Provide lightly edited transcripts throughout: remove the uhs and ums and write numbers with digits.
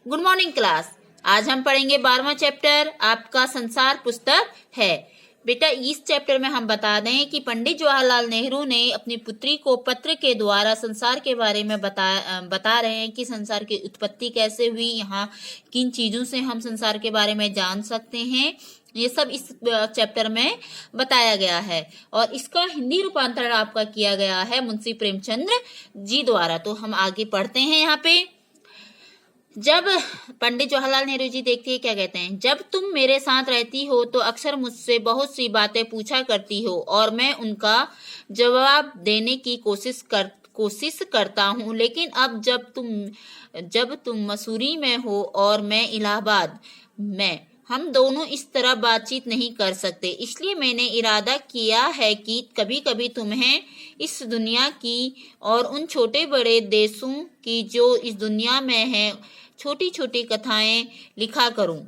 Good morning class. आज हम पढ़ेंगे 12वां चैप्टर, आपका संसार पुस्तक है। बेटा, इस चैप्टर में हम बता दें कि पंडित जवाहरलाल नेहरू ने अपनी पुत्री को पत्र के द्वारा संसार के बारे में बता रहे हैं कि संसार की उत्पत्ति कैसे हुई, यहाँ किन चीजों से हम संसार के बारे में जान सकते हैं, ये सब इस चैप्टर में बताया गया है। और इसका हिंदी रूपांतरण आपका किया गया है मुंशी प्रेमचंद्र जी द्वारा। तो हम आगे पढ़ते हैं। यहाँ पे जब पंडित जवाहरलाल नेहरू जी देखिए क्या कहते हैं, जब तुम मेरे साथ रहती हो तो अक्सर मुझसे बहुत सी बातें पूछा करती हो और मैं उनका जवाब देने की कोशिश करता हूँ, लेकिन अब जब तुम मसूरी में हो और मैं इलाहाबाद में, हम दोनों इस तरह बातचीत नहीं कर सकते। इसलिए मैंने इरादा किया है कि कभी कभी तुम्हें इस दुनिया की और उन छोटे बड़े देशों की जो इस दुनिया में हैं छोटी छोटी कथाएं लिखा करूं।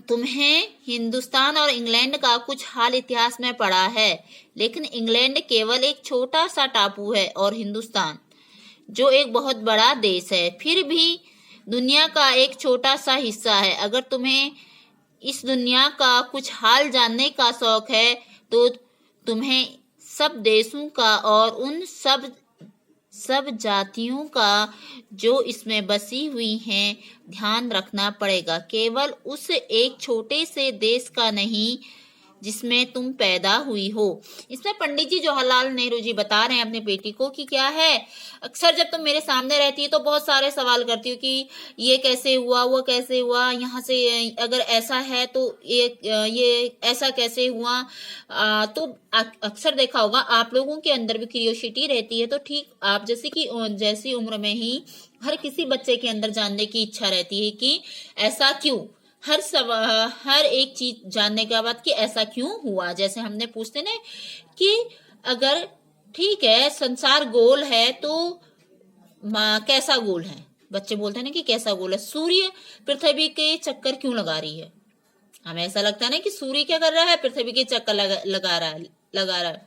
तुम्हें हिंदुस्तान और इंग्लैंड का कुछ हाल इतिहास में पढ़ा है, लेकिन इंग्लैंड केवल एक छोटा सा टापू है और हिंदुस्तान जो एक बहुत बड़ा देश है फिर भी दुनिया का एक छोटा सा हिस्सा है। अगर तुम्हें इस दुनिया का कुछ हाल जानने का शौक है तो तुम्हें सब देशों का और उन सब जातियों का जो इसमें बसी हुई हैं ध्यान रखना पड़ेगा, केवल उस एक छोटे से देश का नहीं जिसमें तुम पैदा हुई हो। इसमें पंडित जी जवाहरलाल नेहरू जी बता रहे हैं अपने बेटी को कि क्या है, अक्सर जब तुम मेरे सामने रहती है तो बहुत सारे सवाल करती हो कि ये कैसे हुआ, वो कैसे हुआ, यहाँ से अगर ऐसा है तो ये ऐसा कैसे हुआ। तो अक्सर देखा होगा आप लोगों के अंदर भी क्यूरियोसिटी रहती है, तो ठीक आप जैसी उम्र में ही हर किसी बच्चे के अंदर जानने की इच्छा रहती है कि ऐसा क्यों, हर एक चीज जानने के बाद कि ऐसा क्यों हुआ। जैसे हमने पूछते ना कि अगर ठीक है संसार गोल है तो कैसा गोल है, बच्चे बोलते हैं ना कि कैसा गोल है, सूर्य पृथ्वी के चक्कर क्यों लगा रही है। हमें ऐसा लगता है ना कि सूर्य क्या कर रहा है, पृथ्वी के चक्कर लगा रहा है,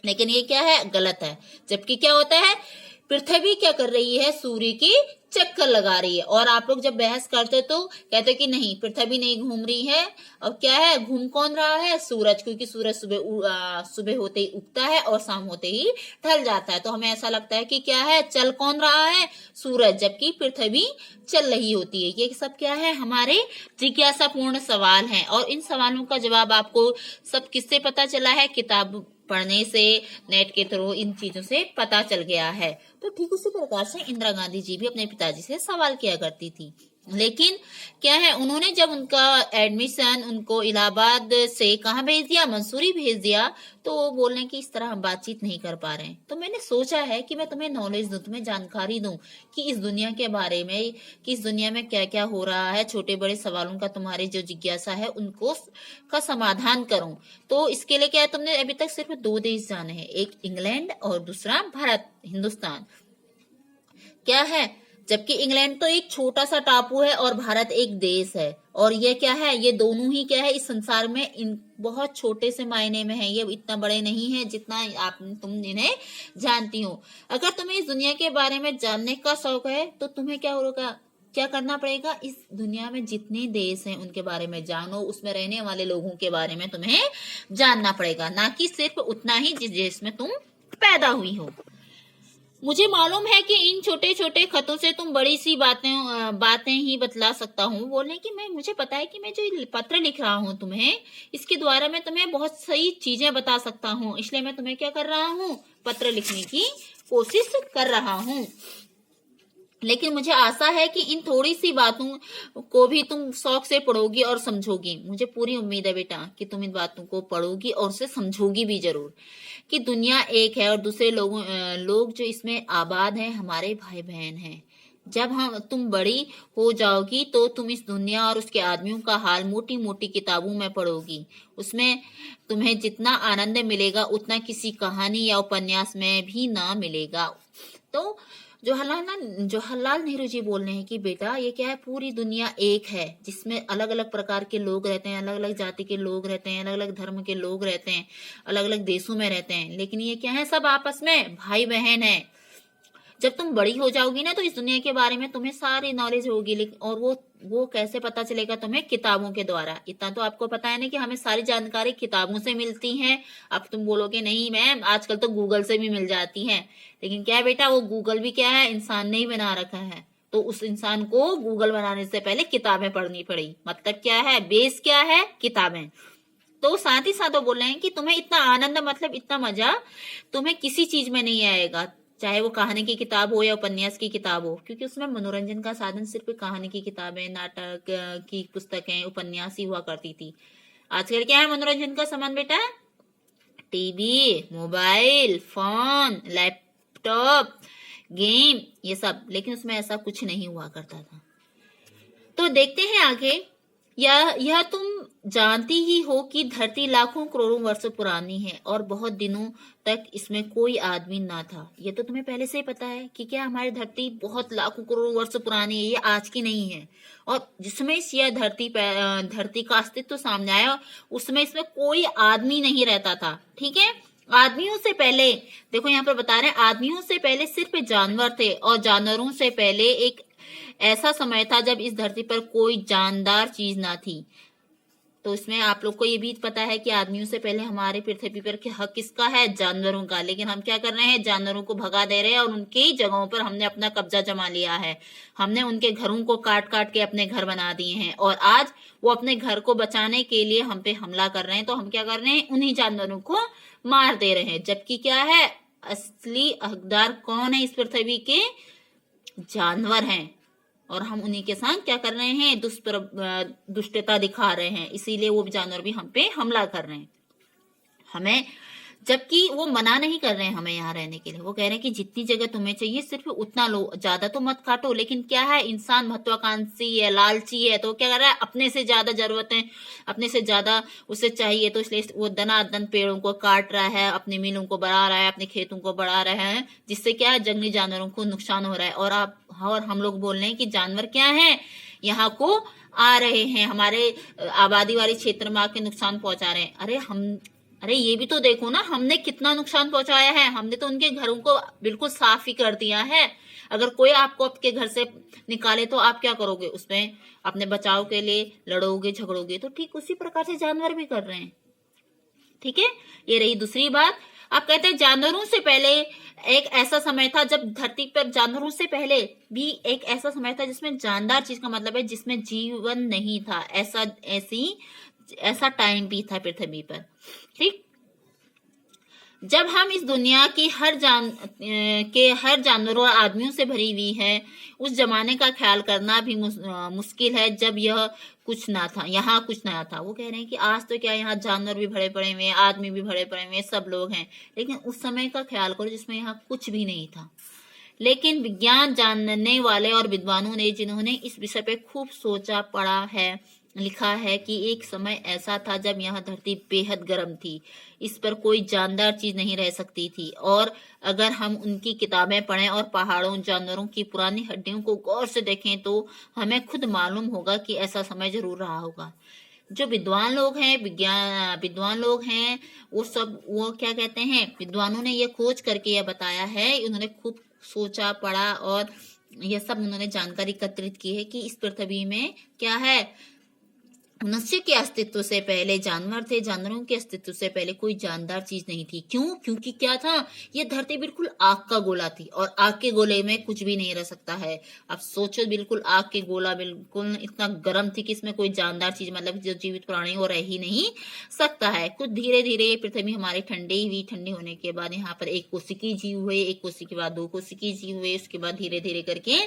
लेकिन ये क्या है, गलत है। जबकि क्या होता है, पृथ्वी क्या कर रही है, सूर्य की चक्कर लगा रही है। और आप लोग जब बहस करते तो कहते कि नहीं पृथ्वी नहीं घूम रही है, और क्या है, घूम कौन रहा है, सूरज, क्योंकि सूरज सुबह होते ही उगता है और शाम होते ही ढल जाता है। तो हमें ऐसा लगता है कि क्या है, चल कौन रहा है, सूरज, जबकि पृथ्वी चल रही होती है। ये सब क्या है, हमारे जिज्ञासापूर्ण सवाल हैं। और इन सवालों का जवाब आपको सब किससे पता चला है, किताब पढ़ने से, नेट के थ्रू इन चीजों से पता चल गया है। तो ठीक उसी प्रकार से इंदिरा गांधी जी भी अपने पिताजी से सवाल किया करती थी, लेकिन क्या है, उन्होंने जब उनका एडमिशन उनको इलाहाबाद से कहाँ भेज दिया, मंसूरी भेज दिया, तो वो बोलने की इस तरह हम बातचीत नहीं कर पा रहे हैं। तो मैंने सोचा है कि मैं तुम्हें नॉलेज दूं, तुम्हें जानकारी दूं कि इस दुनिया के बारे में, कि इस दुनिया में क्या क्या हो रहा है, छोटे बड़े सवालों का तुम्हारे जो जिज्ञासा है उनको का समाधान करूं। तो इसके लिए क्या है, तुमने अभी तक सिर्फ 2 देश जाने हैं, एक इंग्लैंड और दूसरा भारत, हिंदुस्तान। क्या है, जबकि इंग्लैंड तो एक छोटा सा टापू है और भारत एक देश है, और ये क्या है, ये दोनों ही क्या है, इस संसार में इन बहुत छोटे से मायने में है, ये इतना बड़े नहीं है जितना तुम इन्हें जानती हो। अगर तुम्हें इस दुनिया के बारे में जानने का शौक है तो तुम्हें क्या करना पड़ेगा, इस दुनिया में जितने देश हैं उनके बारे में जानो, उसमें रहने वाले लोगों के बारे में तुम्हें जानना पड़ेगा, ना कि सिर्फ उतना ही जिस देश में तुम पैदा हुई हो। मुझे मालूम है कि इन छोटे छोटे खतों से तुम बड़ी सी बातें ही बतला सकता हूँ। बोलने की मुझे पता है कि मैं जो पत्र लिख रहा हूँ तुम्हें, इसके द्वारा मैं तुम्हें बहुत सही चीजें बता सकता हूँ, इसलिए मैं तुम्हें क्या कर रहा हूँ, पत्र लिखने की कोशिश कर रहा हूँ। लेकिन मुझे आशा है कि इन थोड़ी सी बातों को भी तुम शौक से पढ़ोगी और समझोगी। मुझे पूरी उम्मीद है बेटा कि तुम इन बातों को पढ़ोगी और उसे समझोगी भी जरूर, कि दुनिया एक है और दूसरे लोग जो इसमें आबाद हैं हमारे भाई बहन हैं। जब तुम बड़ी हो जाओगी तो तुम इस दुनिया और उसके आदमियों का हाल मोटी मोटी किताबों में पढ़ोगी। उसमें तुम्हें जितना आनंद मिलेगा उतना किसी कहानी या उपन्यास में भी ना मिलेगा। तो जवाहरलाल नेहरू जी बोल रहे हैं कि बेटा ये क्या है, पूरी दुनिया एक है जिसमें अलग अलग प्रकार के लोग रहते हैं, अलग अलग जाति के लोग रहते हैं, अलग अलग धर्म के लोग रहते हैं, अलग अलग देशों में रहते हैं, लेकिन ये क्या है, सब आपस में भाई बहन है। जब तुम बड़ी हो जाओगी ना तो इस दुनिया के बारे में तुम्हें सारी नॉलेज होगी, लेकिन और वो कैसे पता चलेगा तुम्हें? किताबों के द्वारा। इतना तो आपको पता है ना कि हमें सारी जानकारी किताबों से मिलती है। अब तुम बोलोगे नहीं मैम आजकल तो गूगल से भी मिल जाती है, लेकिन क्या है बेटा, वो गूगल भी क्या है, इंसान ने ही बना रखा है। तो उस इंसान को गूगल बनाने से पहले किताबें पढ़नी पड़ी। मतलब क्या है, बेस क्या है, किताबें। तो साथ ही साथ वो बोल रहे हैं कि तुम्हें इतना आनंद, मतलब इतना मजा तुम्हें किसी चीज में नहीं आएगा, चाहे वो कहानी की किताब हो या उपन्यास की किताब हो, क्योंकि उसमें मनोरंजन का साधन सिर्फ कहानी की किताबें, नाटक की पुस्तकें, उपन्यास ही हुआ करती थी। आजकल क्या है मनोरंजन का सामान बेटा? TV, mobile phone, laptop, game, ये सब। लेकिन उसमें ऐसा कुछ नहीं हुआ करता था। तो देखते हैं आगे। यह तुम जानती ही हो कि धरती लाखों करोड़ों वर्ष पुरानी है और बहुत दिनों तक इसमें कोई आदमी ना था। ये तो तुम्हें पहले से ही पता है कि क्या हमारी धरती बहुत लाखों करोड़ों वर्ष पुरानी है, ये आज की नहीं है। और जिसमें यह धरती का अस्तित्व सामने आया उसमें इसमें कोई आदमी नहीं रहता था। ठीक है, आदमियों से पहले, देखो यहाँ पर बता रहे हैं, आदमियों से पहले सिर्फ जानवर थे और जानवरों से पहले एक ऐसा समय था जब इस धरती पर कोई जानदार चीज ना थी। तो इसमें आप लोग को ये भी पता है कि आदमियों से पहले हमारे पृथ्वी पर हक किसका है? जानवरों का। लेकिन हम क्या कर रहे हैं? जानवरों को भगा दे रहे हैं और उनकी जगहों पर हमने अपना कब्जा जमा लिया है। हमने उनके घरों को काट काट के अपने घर बना दिए हैं और आज वो अपने घर को बचाने के लिए हम पे हमला कर रहे हैं। तो हम क्या कर रहे हैं? उन्हीं जानवरों को मार दे रहे हैं। जबकि क्या है, असली हकदार कौन है इस पृथ्वी के? जानवर हैं। और हम उन्हीं के साथ क्या कर रहे हैं? दुष्टता दिखा रहे हैं, इसीलिए वो जानवर भी हम पे हमला कर रहे हैं हमें। जबकि वो मना नहीं कर रहे हैं हमें यहाँ रहने के लिए। वो कह रहे हैं कि जितनी जगह तुम्हें चाहिए सिर्फ उतना लो, ज्यादा तो मत काटो। लेकिन क्या है, इंसान महत्वाकांक्षी है, लालची है, तो क्या कर रहा है? अपने से ज्यादा जरूरतें, अपने से ज्यादा उसे चाहिए, तो इसलिए वो दनादन पेड़ों को काट रहा है, अपने मिलों को बढ़ा रहा है, अपने खेतों को बढ़ा रहा है, जिससे क्या है, जंगली जानवरों को नुकसान हो रहा है। और हम लोग बोल रहे हैं कि जानवर क्या है, यहाँ को आ रहे हैं, हमारे आबादी वाले क्षेत्र में आके नुकसान पहुंचा रहे हैं। अरे ये भी तो देखो ना, हमने कितना नुकसान पहुंचाया है। हमने तो उनके घरों को बिल्कुल साफ ही कर दिया है। अगर कोई आपको आपके घर से निकाले तो आप क्या करोगे? उसमें अपने बचाव के लिए लड़ोगे, झगड़ोगे। तो ठीक उसी प्रकार से जानवर भी कर रहे हैं। ठीक है, ये रही दूसरी बात। आप कहते हैं जानवरों से पहले एक ऐसा समय था जब धरती पर, जानवरों से पहले भी एक ऐसा समय था जिसमें जानदार चीज का मतलब है जिसमें जीवन नहीं था। ऐसा टाइम भी था पृथ्वी पर। ठीक, जब हम इस दुनिया की हर जानवरों और आदमियों से भरी हुई है, उस जमाने का ख्याल करना भी मुश्किल है जब यह कुछ ना था, यहाँ कुछ ना था। वो कह रहे हैं कि आज तो क्या, यहाँ जानवर भी भरे पड़े हुए हैं, आदमी भी भरे पड़े हुए हैं, सब लोग हैं। लेकिन उस समय का ख्याल करो जिसमें यहाँ कुछ भी नहीं था। लेकिन विज्ञान जानने वाले और विद्वानों ने, जिन्होंने इस विषय पे खूब सोचा पढ़ा है, लिखा है कि एक समय ऐसा था जब यह धरती बेहद गर्म थी, इस पर कोई जानदार चीज नहीं रह सकती थी। और अगर हम उनकी किताबें पढ़ें और पहाड़ों, जानवरों की पुरानी हड्डियों को गौर से देखें तो हमें खुद मालूम होगा कि ऐसा समय जरूर रहा होगा। जो विद्वान लोग हैं, विद्वान लोग हैं, वो क्या कहते हैं, विद्वानों ने ये खोज करके यह बताया है, उन्होंने खूब सोचा पढ़ा और यह सब उन्होंने जानकारी एकत्रित की है कि इस पृथ्वी में क्या है, मनुष्य के अस्तित्व से पहले जानवर थे, जानवरों के अस्तित्व से पहले कोई जानदार चीज नहीं थी। क्यों? क्योंकि क्या था, ये धरती बिल्कुल आग का गोला थी और आग के गोले में कुछ भी नहीं रह सकता है। अब सोचो, बिल्कुल आग के गोला बिल्कुल इतना गर्म थी कि इसमें कोई जानदार चीज, मतलब जो जीवित प्राणी वो रह ही नहीं सकता है। कुछ धीरे धीरे ये पृथ्वी हमारी ठंडी हुई, ठंडी होने के बाद यहाँ पर एक कोशिकी जीव हुए, एक कोशिकी के बाद दो कोशिकी जीव हुए, उसके बाद धीरे धीरे करके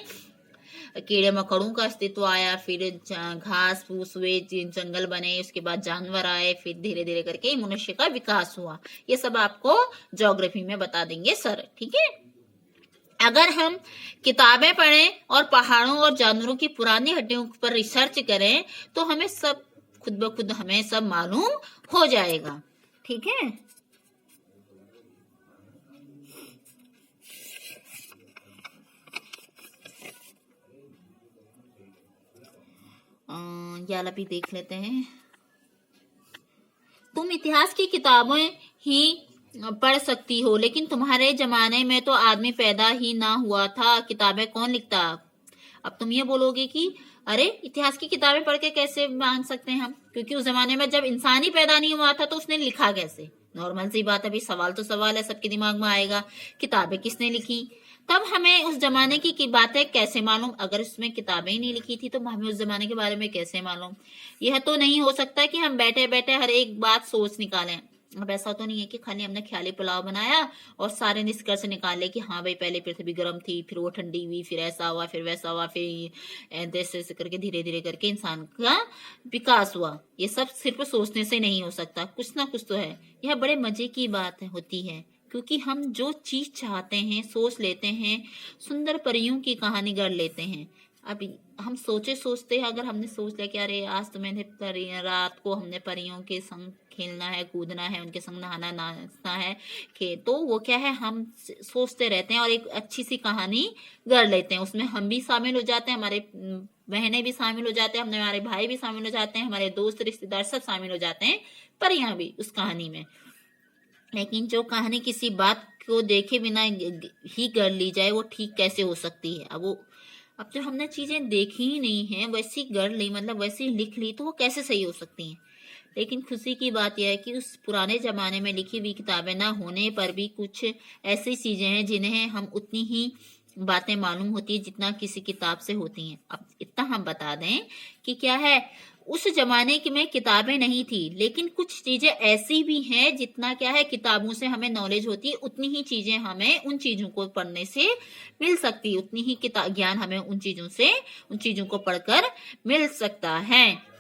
कीड़े मकोड़ों का अस्तित्व आया, फिर घास फूस हुए, जंगल बने, उसके बाद जानवर आए, फिर धीरे धीरे करके मनुष्य का विकास हुआ। ये सब आपको ज्योग्राफी में बता देंगे सर। ठीक है, अगर हम किताबें पढ़ें और पहाड़ों और जानवरों की पुरानी हड्डियों पर रिसर्च करें तो हमें सब खुद ब खुद हमें सब मालूम हो जाएगा। ठीक है, याला भी देख लेते हैं। तुम इतिहास की किताबें ही पढ़ सकती हो, लेकिन तुम्हारे जमाने में तो आदमी पैदा ही ना हुआ था, किताबें कौन लिखता। अब तुम ये बोलोगे कि अरे इतिहास की किताबें पढ़ के कैसे मान सकते हैं हम, क्योंकि उस जमाने में जब इंसान ही पैदा नहीं हुआ था तो उसने लिखा कैसे। नॉर्मल सी बात है भाई, सवाल तो सवाल है, सबके दिमाग में आएगा, किताबें किसने लिखी। तब हमें उस जमाने की बातें कैसे मालूम, अगर उसमें किताबें ही नहीं लिखी थी तो हमें उस जमाने के बारे में कैसे मालूम। यह तो नहीं हो सकता कि हम बैठे बैठे हर एक बात सोच निकालें। अब ऐसा तो नहीं है कि खाली हमने ख्याली पुलाव बनाया और सारे निष्कर्ष निकाले कि हाँ भाई पहले पृथ्वी गर्म थी, फिर वो ठंडी हुई, फिर ऐसा हुआ, फिर वैसा हुआ, फिर ऐसे करके धीरे धीरे करके इंसान का विकास हुआ। ये सब सिर्फ सोचने से नहीं हो सकता, कुछ ना कुछ तो है। यह बड़े मजे की बात होती है, क्योंकि हम जो चीज चाहते हैं सोच लेते हैं, सुंदर परियों की कहानी गढ़ लेते हैं। अभी हम सोचते हैं, अगर हमने सोच लिया कि अरे आज तो मैंने रात को हमने परियों के संग खेलना है, कूदना है, उनके संग नहाना नाचना है, तो वो क्या है, हम सोचते रहते हैं और एक अच्छी सी कहानी गढ़ लेते हैं। उसमें हम भी शामिल हो जाते हैं, हमारे बहनें भी शामिल हो जाते हैं, हमारे भाई भी शामिल हो जाते हैं, हमारे दोस्त रिश्तेदार सब शामिल हो जाते हैं, परियां भी उस कहानी में। लेकिन जो कहानी किसी बात को देखे बिना ही गढ़ ली जाए वो ठीक कैसे हो सकती है। अब जो हमने चीजें देखी ही नहीं है वैसी गढ़ ली, मतलब वैसी लिख ली, तो वो कैसे सही हो सकती हैं। लेकिन खुशी की बात यह है कि उस पुराने जमाने में लिखी हुई किताबें ना होने पर भी कुछ ऐसी चीजें हैं जिन्हें हम उतनी ही बातें मालूम होती है जितना किसी किताब से होती हैं। अब इतना हम बता दें कि क्या है, उस जमाने की में किताबें नहीं थी, लेकिन कुछ चीजें ऐसी भी हैं जितना क्या है किताबों से हमें नॉलेज होती है, उतनी ही चीजें हमें उन चीजों को पढ़ने से मिल सकती है, उतनी ही ज्ञान हमें उन चीजों को पढ़कर मिल सकता है।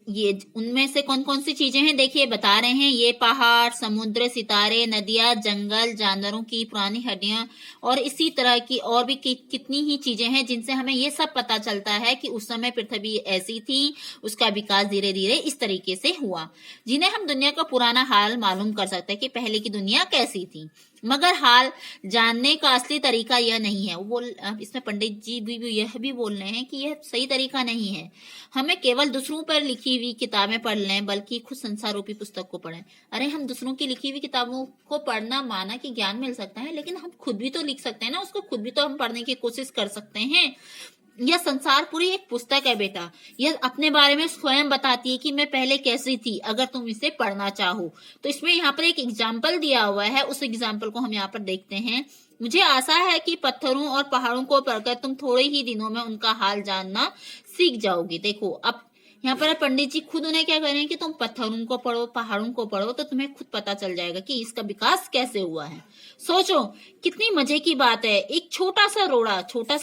ये उनमें से कौन कौन सी चीजें हैं देखिए, बता रहे हैं, ये पहाड़, समुद्र, सितारे, नदियां, जंगल, जानवरों की पुरानी हड्डियां और इसी तरह की और भी कितनी ही चीजें हैं जिनसे हमें ये सब पता चलता है कि उस समय पृथ्वी ऐसी थी, उसका विकास धीरे धीरे इस तरीके से हुआ, जिन्हें हम दुनिया का पुराना हाल मालूम कर सकते हैं कि पहले की दुनिया कैसी थी। मगर हाल जानने का असली तरीका यह नहीं है। वो इसमें पंडित जी भी यह भी बोल रहे हैं कि यह सही तरीका नहीं है, हमें केवल दूसरों पर लिखी हुई किताबें पढ़ लें, बल्कि खुद संसार रूपी पुस्तक को पढ़ें। अरे हम दूसरों की लिखी हुई किताबों को पढ़ना माना कि ज्ञान मिल सकता है, लेकिन हम खुद भी तो लिख सकते हैं ना, उसको खुद भी तो हम पढ़ने की कोशिश कर सकते हैं। यह संसार पूरी एक पुस्तक है बेटा, यह अपने बारे में स्वयं बताती है कि मैं पहले कैसी थी, अगर तुम इसे पढ़ना चाहो तो। इसमें यहाँ पर एक एग्जाम्पल दिया हुआ है, उस एग्जाम्पल को हम यहाँ पर देखते हैं। मुझे आशा है कि पत्थरों और पहाड़ों को पढ़कर तुम थोड़े ही दिनों में उनका हाल जानना सीख जाओगे। देखो अब यहाँ पर पंडित जी खुद उन्हें क्या कह रहे हैं कि तुम पत्थरों को पढ़ो, पहाड़ों को पढ़ो, तो तुम्हें खुद पता चल जाएगा कि इसका विकास कैसे हुआ है। सोचो कितनी मजे की बात है, एक छोटा सा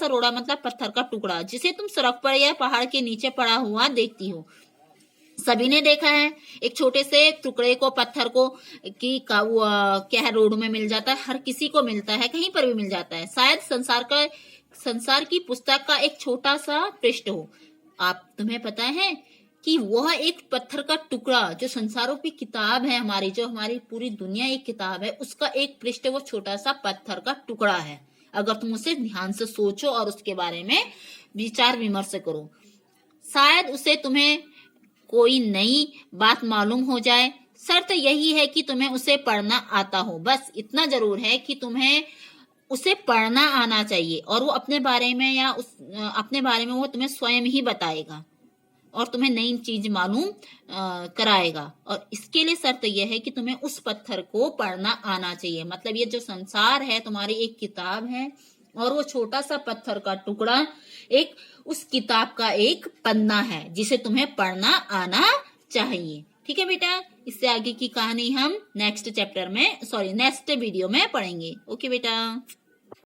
रोड़ा मतलब पत्थर का टुकड़ा, जिसे तुम सड़क पर या पहाड़ के नीचे पड़ा हुआ देखती हो। सभी ने देखा है, एक छोटे से टुकड़े को, पत्थर को क्या है, रोड में मिल जाता है, हर किसी को मिलता है, कहीं पर भी मिल जाता है। शायद संसार की पुस्तक का एक छोटा सा पृष्ठ हो। तुम्हें पता है कि वह एक पत्थर का टुकड़ा, जो संसारों की किताब है हमारी, जो हमारी पूरी दुनिया एक किताब है, उसका एक पृष्ठ वो छोटा सा पत्थर का टुकड़ा है। अगर तुम उसे ध्यान से सोचो और उसके बारे में विचार विमर्श करो, शायद उसे तुम्हें कोई नई बात मालूम हो जाए। शर्त यही है कि तुम्हें उसे पढ़ना आता हो, बस इतना जरूर है कि तुम्हें उसे पढ़ना आना चाहिए, और वो अपने बारे में वो तुम्हें स्वयं ही बताएगा और तुम्हें नई चीज मालूम कराएगा। और इसके लिए शर्त यह है कि तुम्हें उस पत्थर को पढ़ना आना चाहिए। मतलब ये जो संसार है तुम्हारी एक किताब है, और वो छोटा सा पत्थर का टुकड़ा एक उस किताब का एक पन्ना है जिसे तुम्हें पढ़ना आना चाहिए। ठीक है बेटा, इससे आगे की कहानी हम नेक्स्ट वीडियो में पढ़ेंगे। ओके बेटा।